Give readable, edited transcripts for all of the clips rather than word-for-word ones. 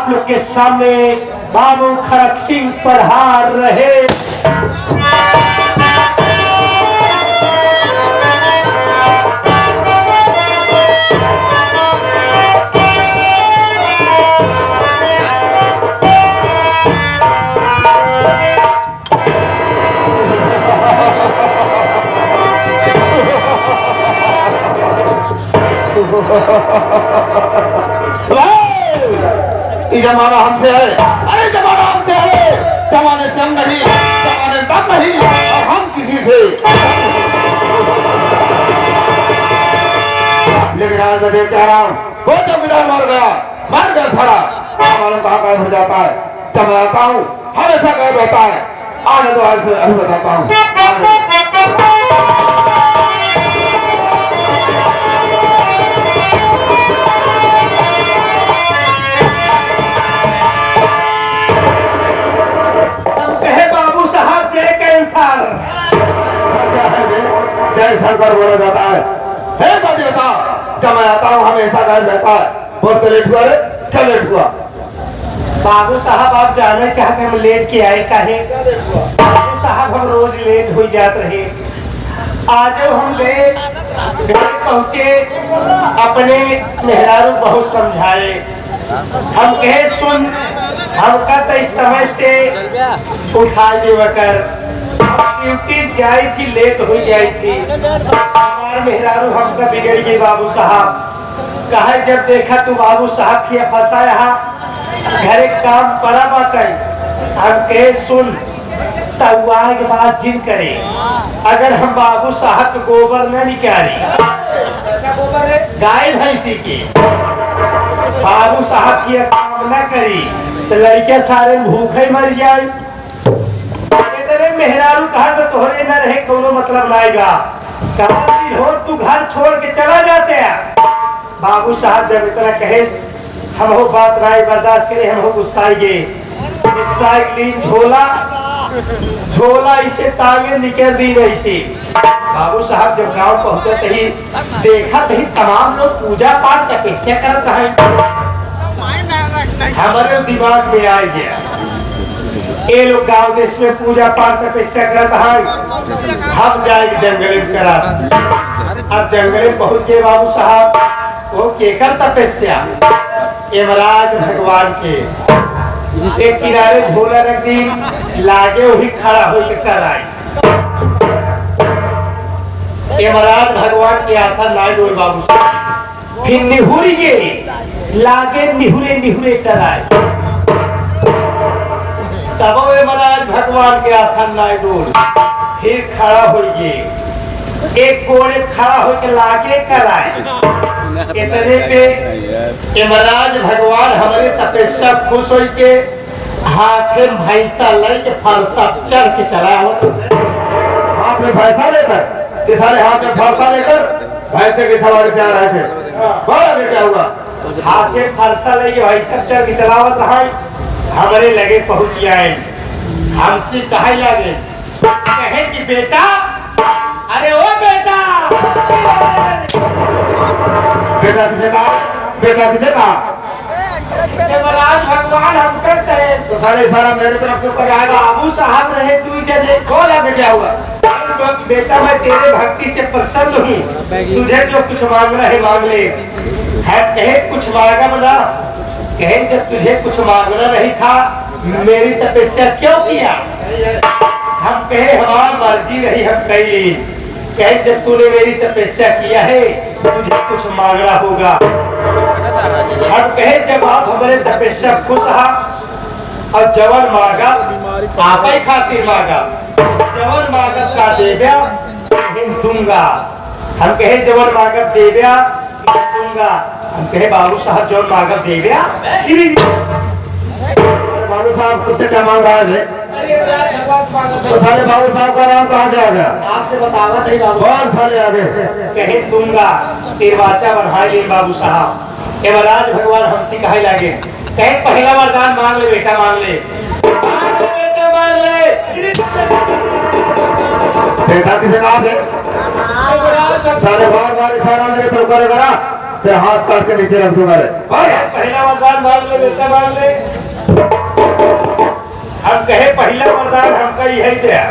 आप लोग के सामने बाबू खड़क सिंह पधार रहे। ये जमाना हमसे है, अरे जमाना हमसे है, जमाने से हम नहीं, जमाने दम नहीं, और हम किसी से। लेकिन आज मैं देख रहा हूँ वो चौकीदार मर गया सारा मालूम कहाँ गायब हो जाता है। जब मैं आता हूँ हमेशा गायब रहता है। आने दो, आज से अभी बताता हूँ। जय सरकार बोला जाता है। हे बात बता, जब मैं आता हूँ हमेशा गायब रहता है। बहुत लेट हुआ रे, क्या लेट हुआ? बाबू साहब आप जानना चाहते हम लेट के आए काहे? बाबू साहब हम रोज लेट हो जात रहे। आज हम लेट पहुँचे, अपने मेहरारू बहुत समझाए। हम कहे सुन, हमका तो इस समय से उठा देवकर ड्यूटी जाई थी, लेट हो जाई थी। हमारे मेहरारू हमका बिगड़ गई। बाबू साहब कहा जब देखा तू बाबू साहब की फंसाया घरे काम पड़ा बाटई। हम कहे सुन, तउआ के बाद जिन करे अगर हम बाबू साहब के गोबर न निकाली गाय भैंसी की, बाबू साहब की काम न करी तो लड़के सारे भूखे मर जाए। मेहरारू कहा तो तोहरे न रहे कोनो मतलब लाएगा। कहा हो तू घर छोड़ के चला जाते हैं। बाबू साहब जब इतना कहे हम हो बात राय बर्दाश्त करे, हम हो गुस्साएंगे। झोला इसे तांगे निकल दी रही से। बाबू साहब जब गांव पहुंचे ही देखा ही तमाम लोग पूजा पाठ तपस्या करते हैं। हमारे दिमाग में आ गया ये लोग गांव देश में पूजा पाठ तपस्या करता है, हम जाएंगे जंगल में करा। अब जंगल में पहुंच गए बाबू साहब, वो केकर तपस्या? यमराज भगवान के एक किनारे झोला रख दी, लागे वही खड़ा हो कर आई। यमराज भगवान के आसन लाए हुए बाबू साहब, फिर निहुरी गए, लागे निहुरे निहुरे कर आए। तब यमराज भगवान के आसन लाए डोल, फिर खड़ा हो गए, एक कोड़े खड़ा होकर लागे कराए। इतने पे यमराज भगवान हमारे तपस्या खुश हो के हाथ में भैंसा लेके फरसा चढ़ के चला हो। हाथ में भैंसा लेकर, किसारे हाथ में फरसा लेकर भैंसे की सवारी से आ रहे थे। क्या हुआ? हाथ में फरसा लेके भैंसा चढ़ के चलावत रहा, हमारे लगे पहुंच जाए। हमसे कहा लगे कहे कि बेटा, अरे ओ बेटा, बेटा किसे कहा? बेटा किसे कहा? यमराज भगवान हम करते हैं तो सारे सारा मेरे तरफ से कर आएगा। बाबू साहब रहे तू चले बोल आगे क्या हुआ? बेटा मैं तेरे भक्ति से प्रसन्न हूँ, तुझे जो कुछ मांगना है मांग ले। है कहे कुछ मांगा बना? कहे जब तुझे कुछ मांगना नहीं था मेरी तपस्या क्यों किया? हम कहे हमारी मर्जी रही, हम कही। कहे जब तूने मेरी तपस्या किया है तुझे कुछ मांगना होगा। हम कहे जब आप हमारे तपस्या खुश रहा और जवन मांगा आप ही खातिर मांगा, जवन मांगा का देव्या दूंगा। हम कहे जवन मांगा देव्या दूंगा। हम कहे बाबू साहब जवन मांगा देव्या। बाबू साहब खुद से क्या मांग रहा है? तो साले बाबू साहब का नाम कहाँ से आ गया? आपसे बतावा नहीं बाबू। बहुत साले आगे कहे दूंगा, तिरवाचा बढ़ा ले बाबू साहब। यमराज भगवान हमसे कहे लगे कहे पहला वरदान मांग ले बेटा, मांग ले बेटा, मांग ले। बेटा किसे कहा थे? सारे बार बार इशारा मेरे तरफ करेगा ना, तेरा हाथ काट के नीचे रख दूंगा रे। पहला वरदान मांग ले, बेटा मांग ले। हम कहे पहला वरदान हमका यही दिया,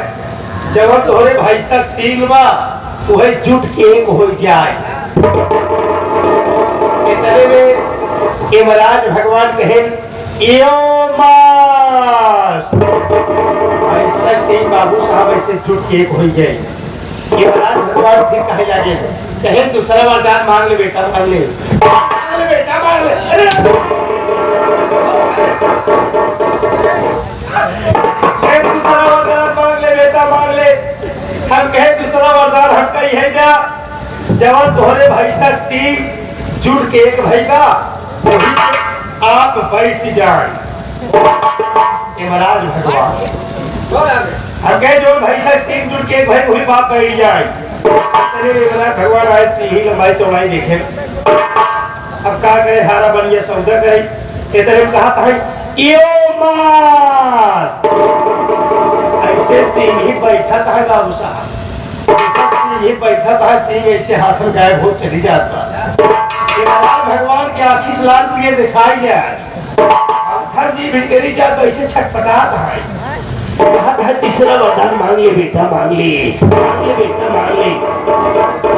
जब तोहरे भाई सक सील बा तुहे जुट के एक हो जाए। इतने में यमराज भगवान कहे यो मास, ऐसा से बाबू साहब ऐसे जुट के एक हो गए। यमराज भगवान फिर कहे लगे, कहे दूसरा वरदान मांग ले बेटा, मांग ले, मांग ले बेटा, मांग ले। अरे दूसरा वरदान मांग ले बेटा, मांग ले। हम कहे दूसरा वरदान हमका यही जा, जब तोहरे भाई शक्ति जुड़ के एक भैया आप बैठ जाए। यमराज भगवान हम कहे जो भाई शक्ति जुड़ के एक भाई वही बाप बैठ जाए। यमराज भगवान आए सिंही लंबाई चौड़ाई देखे, अब कहा करे हारा बनिए सौदा करे। इतने में कहा था यो मास, ऐसे सिंह ही बैठा था बाबू साहब, सिंह ही बैठा था, सिंह ऐसे हाथ में गायब हो चली जाता। भगवान के आँखी से लाल प्रिय दिखाई जाए, हर जी भिड़करी जाता ऐसे छटपटाता है। कहा था तीसरा वरदान मांग ले बेटा, मांग ले, मांग ले बेटा, मांग ले।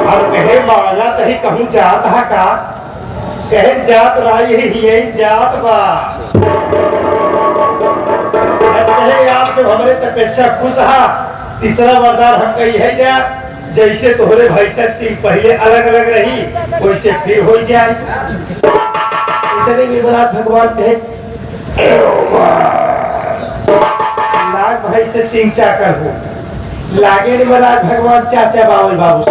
और कहे मांगा तही कहूँ जात है का, कहे जात रही यही जात बा। कहे आप जब हमारे तपस्या खुश हा, तीसरा वरदान हमका यही दिया, जैसे तोहरे भैंसा से पहले अलग अलग रही वैसे फिर हो जाए। इतने में यमराज भगवान कहे लाग भैंस सिंह चाकर हो, लागे यमराज भगवान चाचा बावल बाबू,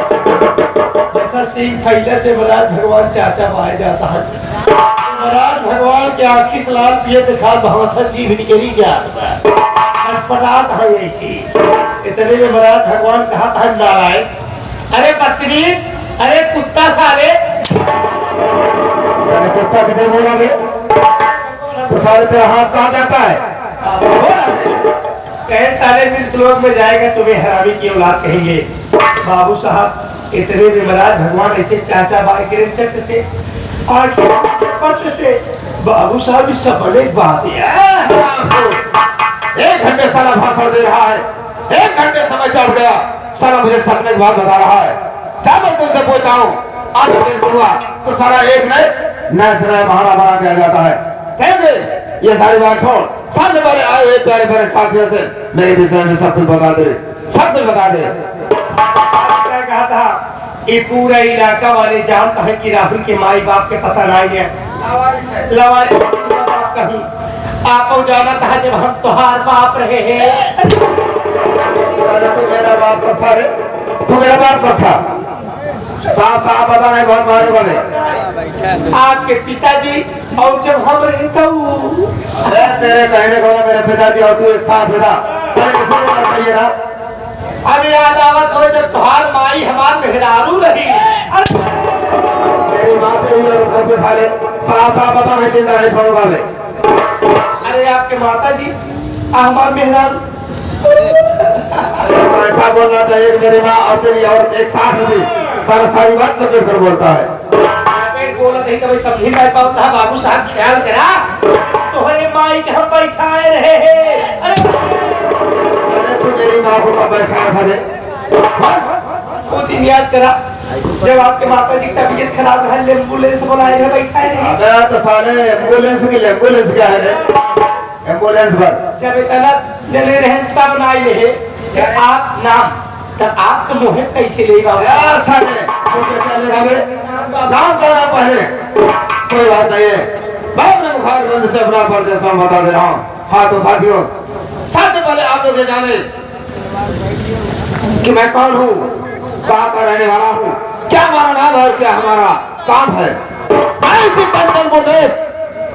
जैसा सिंह फैले से यमराज भगवान चाचा बाए जाता है। यमराज भगवान के आँखी से लाल पिए दिखा बहुत जीव निकली जात छटपटात है ऐसी। इतने में यमराज भगवान कहा था नारायण, अरे बकरीद, अरे कुत्ता सारे, कुत्ता कितने बोला बे? तो सारे तेरा हाथ कहाँ जाता है? कहे सारे मृतलोक में जाएगा तुम्हें हरामी की औलाद कहेंगे। बाबू साहब इतने में यमराज भगवान ऐसे चाचा बाई के चक्र से पत्र से बाबू साहब इस सपने बात है। 1 घंटे साला भाषण दे रहा है, 1 घंटे समय चल गया, साला मुझे सपने की बात बता रहा है। जब मैं तुमसे पूछता हूँ आज दूंगा तो सारा एक नए सिरे बहाना बना दिया जाता है। ये सारी बात छोड़, सबसे पहले आए हुए प्यारे प्यारे साथियों से मेरे विषय में सब कुछ बता दे, सब कुछ बता दे। कहा था ये पूरा इलाका वाले जानता है कि राहुल के माई बाप के पता नहीं है, लवारिस कहीं आप जाना था जब हम तुहार बाप रहे हैं। तू मेरा बाप का था रे, तू मेरा बाप का था, साफ साफ बता नहीं, बहुत मारू वाले आपके पिताजी और जब हम रहता हूँ तेरे कहने को मेरे पिताजी और तू एक साथ बेटा चाहिए ना। अब याद आवत हो जब तुहार माई हमार मेहरारू रही। मेरी माँ पे ही और साले साफ साफ बता नहीं, चिंता नहीं छोड़ो वाले। अरे आपके माता जी हमार मेहरारू, ऐसा बोलना चाहिए मेरी माँ और तेरी और एक साथ भी सारी बात लपेट कर बोलता है। बोला नहीं तो समझी नहीं पाता। बाबू साहब ख्याल करा, तुम्हारे माई के हम बैठाए रहे हैं। अरे तू मेरी माँ को कब बैठाया था रे? वो दिन याद करा जब आपके माता जी की तबीयत खराब है, एम्बुलेंस बुलाए रहे, बैठाए रहे। अबे तो साले एम्बुलेंस क्या है रे? एम्बुलेंस पर जब इतना जले रहे तब नाई रहे आप नाम, तब आपका मुँह कैसे ले यार साले नाम करना पहले कोई बात नहीं है। मैं अपने मुखारबंद से अपना परिचय बता दे रहा हूँ। हाँ तो साथियों, सबसे पहले आप लोग ये जाने कि मैं कौन हूँ, कहाँ का रहने वाला हूँ, क्या हमारा नाम है और क्या हमारा काम है। मैं इसी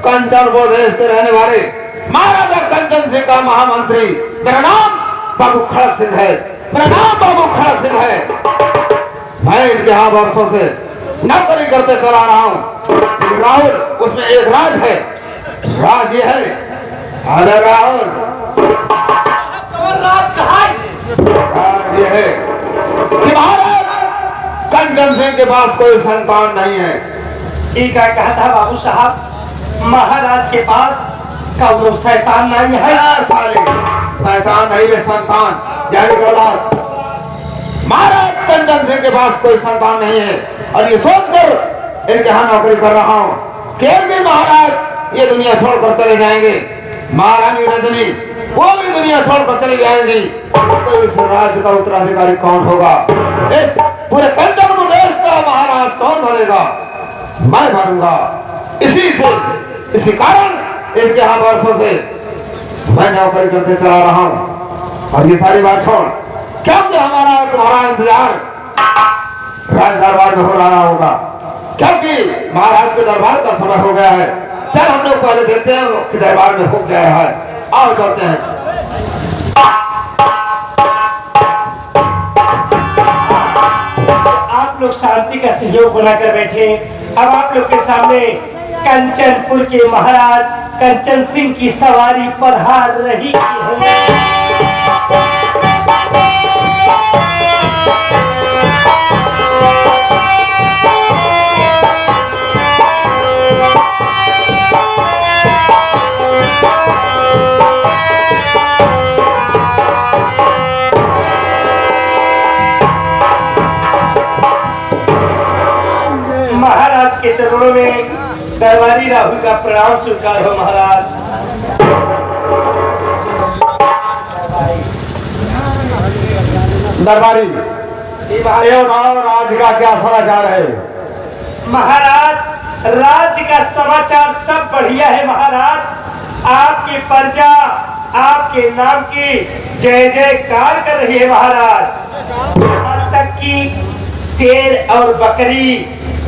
कंचनपुर देश के रहने वाले महाराजा कंचन सिंह का महामंत्री, मेरा नाम बाबू खड़क सिंह है, मेरा नाम बाबू खड़क सिंह है। मैं इनके यहाँ वर्षों से नौकरी करते चला रहा हूँ, लेकिन राहुल उसमें एक राज है। राज ये है, अरे राहुल राज कहा है? राज ये है कि महाराज कंचन सिंह के पास कोई संतान नहीं है, एक का कहा था बाबू साहब महाराज के पास कौनो शैतान नहीं है। साले शैतान नहीं है, संतान जाने का औलाद। महाराज कंचन सिंह के पास कोई संतान नहीं है और ये सोचकर इनके यहाँ नौकरी कर रहा हूँ कि एक दिन महाराज ये दुनिया छोड़कर चले जाएंगे। महारानी रजनी वो भी दुनिया छोड़कर चली जाएगी, तो इस राज्य का उत्तराधिकारी कौन होगा? इस पूरे कंचन प्रदेश का महाराज कौन बनेगा? मैं बनूंगा। इसी कारण इनके यहाँ वर्षों से मैं नौकरी करते चला रहा हूँ। और ये सारी बात छोड़, क्योंकि हमारा और तुम्हारा इंतजार राज दरबार में हो रहा होगा, क्योंकि महाराज के दरबार का समय हो गया है। चल हम लोग पहले देखते हैं कि दरबार में हो गया है। आओ चलते हैं। आप लोग शांति का सहयोग बनाकर बैठे। अब आप लोग के सामने कंचनपुर के महाराज कंचन सिंह की सवारी पधार रही है। महाराज के चरणों में दरबारी राहुल का प्रणाम स्वीकार हो। महाराज दरबारी राज्य का क्या समाचार है? महाराज राज्य का समाचार सब बढ़िया है। महाराज आपकी प्रजा आपके नाम की जय जयकार कर रही है। महाराज यहाँ तक कि शेर और बकरी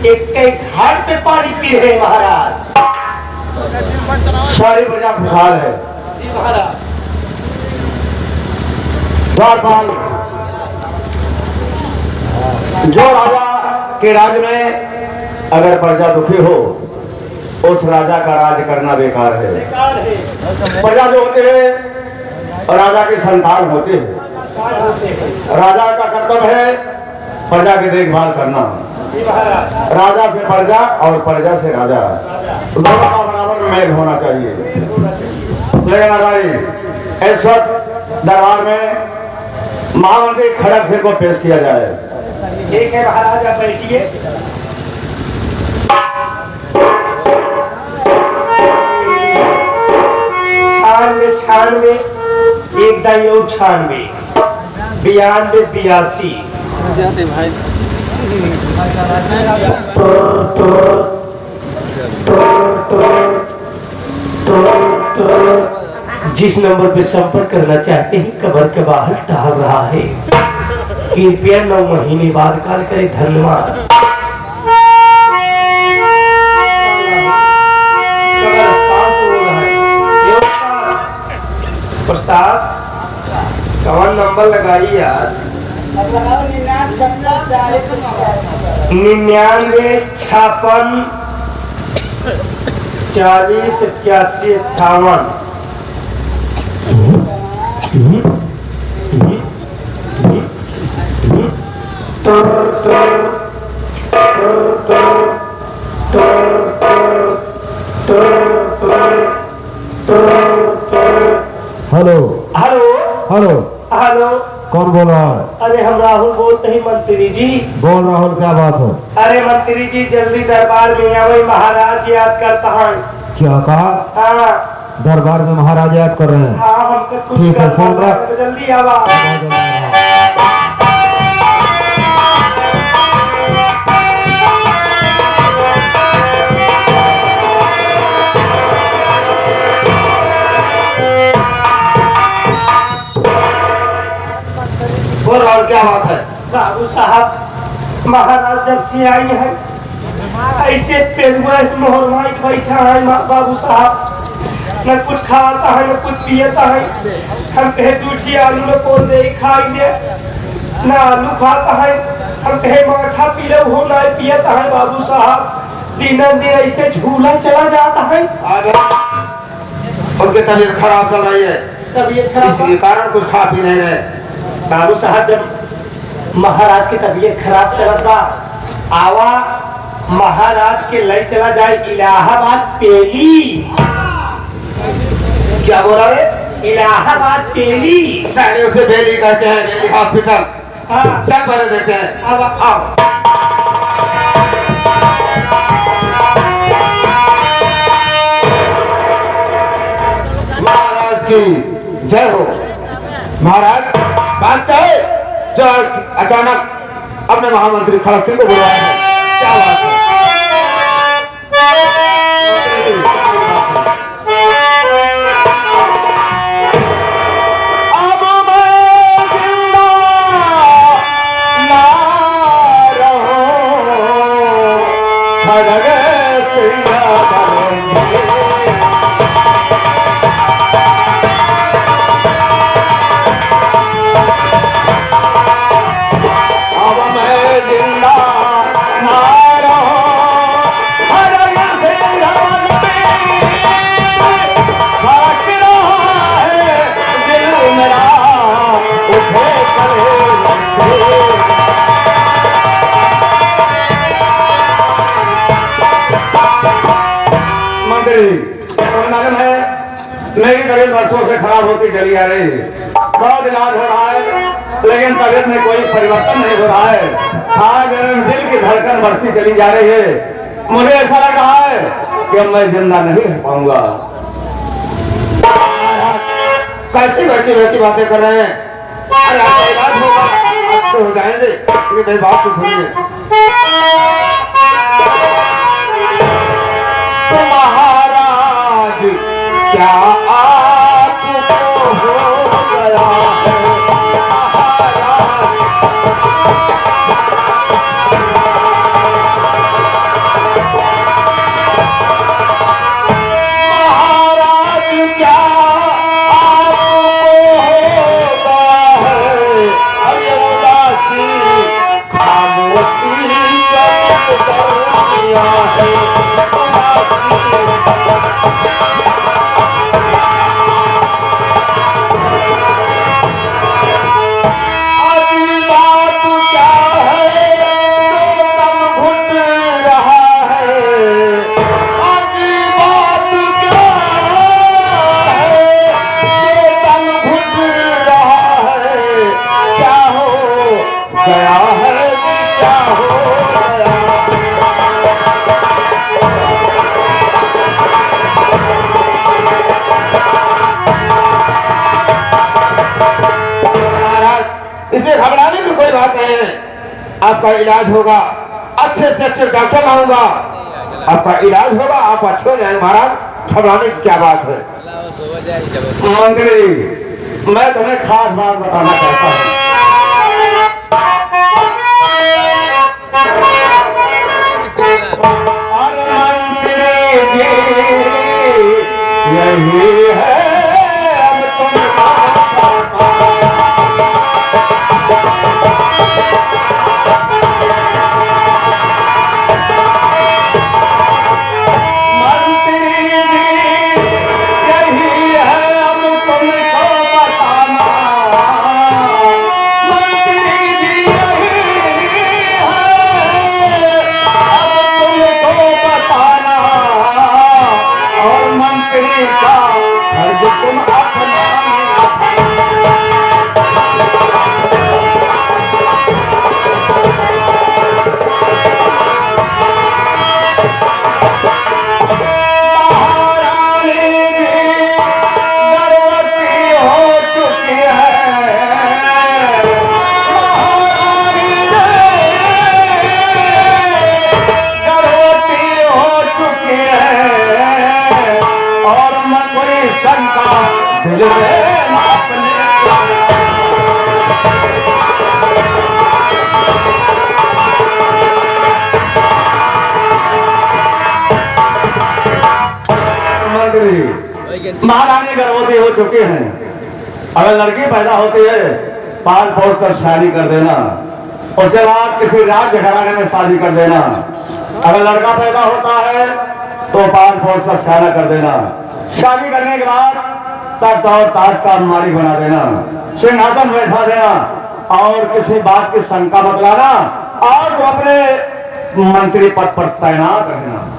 एक घाट पे पानी पी रहे हैं। महाराज सारी प्रजा खुशहाल है। जी महाराज। द्वारपाल जो राजा के राज में अगर प्रजा दुखी हो उस राजा का राज करना बेकार है। बेकार है। प्रजा जो होते हैं राजा की संतान होते हैं। राजा का कर्तव्य है प्रजा की देखभाल करना। राजा से प्रजा और प्रजा से राजा दोनों का बराबर में मेल होना चाहिए। लेकिन भाई इस वक्त दरबार में महामंत्री खड़क सिंह को पेश किया जाए। ठीक है महाराज आप बैठिए। छानवे एक दाई 96 92 82 जाते भाई जिस नंबर पे संपर्क करना चाहते हैं कबर के बाहर टहल रहा है। कृपया 9 महीने बाद कॉल करें। धन्यवाद। प्रस्ताव कौन नंबर लगाई यार? 99 56 40 81 58। हेलो हेलो हेलो हेलो कौन बोल रहा है? अरे हम राहुल बोलते हैं मंत्री जी। बोल राहुल क्या बात है? अरे मंत्री जी जल्दी दरबार में आवे महाराज याद करता है। क्या कहा? हाँ दरबार में महाराज याद कर रहे हैं। हाँ हमको कुछ ठीक है, करना फोन है, रख। जल्दी आवा। बोल राहुल क्या बात है? बाबू साहब महाराज जब से आई है ऐसे पेरुआ मोहर माई बैठा है। बाबू साहब न कुछ खाता है न कुछ पियता है। हम कहे दूठी आलू में पोल दे खाई ले न आलू खाता है। हम कहे माठा पी लो हो न पियता है। बाबू साहब दिन दिन ऐसे झूला चला जाता है। उनकी तबीयत खराब चल रही है, तबीयत खराब इसके कारण कुछ खा पी नहीं रहे। बाबू साहब जब महाराज की तबीयत खराब चलता आवा महाराज के लय चला जाए इलाहाबाद पेली। क्या बोला रे? इलाहाबाद पेली। सारे उसे बेली कहते हैं, बेली हॉस्पिटल। हाँ चल पहले देखते हैं। अब आओ। महाराज की जय हो। महाराज बात क्या है जो अचानक अपने महामंत्री खड़क सिंह को बुलाया है? क्या बात है? अब मैं जिंदा ना रहूं, खड़ग सिंह करेंगे। अब मैं जिंदा ना रहूं, खड़ग सिंह धड़क रहा है दिल मेरा, उठे करे मंत्री मालूम है मेरी तबीयत वर्षों से खराब होती चली आ रही है। बहुत इलाज हो रहा है लेकिन तबीयत में कोई परिवर्तन नहीं हो रहा है। आज दिल की धड़कन बढ़ती चली जा रही है। मुझे ऐसा लग रहा है कि अब मैं जिंदा नहीं रह पाऊंगा। कैसी बैठी बैठी बातें कर रहे हैं? अरे आपका इलाज होगा, आप तो हो जाएंगे, लेकिन मेरी बात तो सुनिए। तो महाराज क्या आपको हो गया है? महाराज महाराज क्या आपको होगा है? अरे उदासी खामोशी जगत दरमिया है। अभी बात क्या है जो दम घुट रहा है? अभी बात क्या है जो दम घुट रहा है? क्या हो गया है कि क्या हो गया? महाराज इसमें घबराने की कोई बात नहीं है। आपका इलाज होगा, अच्छे से अच्छे डॉक्टर लाऊंगा, आपका इलाज होगा, आप अच्छे हो जाएंगे। महाराज घबराने की क्या बात है? मंत्री मैं तुम्हें खास बात बताना चाहता हूँ। और मंत्री जी यही है अब तुमको मंत्री जी यही है अब तुमको बताना। मंत्री जी यही है अब तुमको बताना। और मंत्री का फर्ज तुम अपना महारानी गर्भवती हो चुकी है। महारानी गर्भवती हो चुकी है। और न कोई शंका दिल में न अपने महारानी गर्भवती हो चुकी हैं। अगर लड़की पैदा होती है पाल पोस कर शादी कर देना, उसके बाद किसी राज्य घराने में शादी कर देना। अगर लड़का पैदा होता है तो पाल पोस कर शादी कर देना। शादी करने के बाद तख्त और ताज का मालिक बना देना, सिंहासन बैठा देना और किसी बात की शंका मत लाना। और तुम अपने मंत्री पद पर तैनात रहना।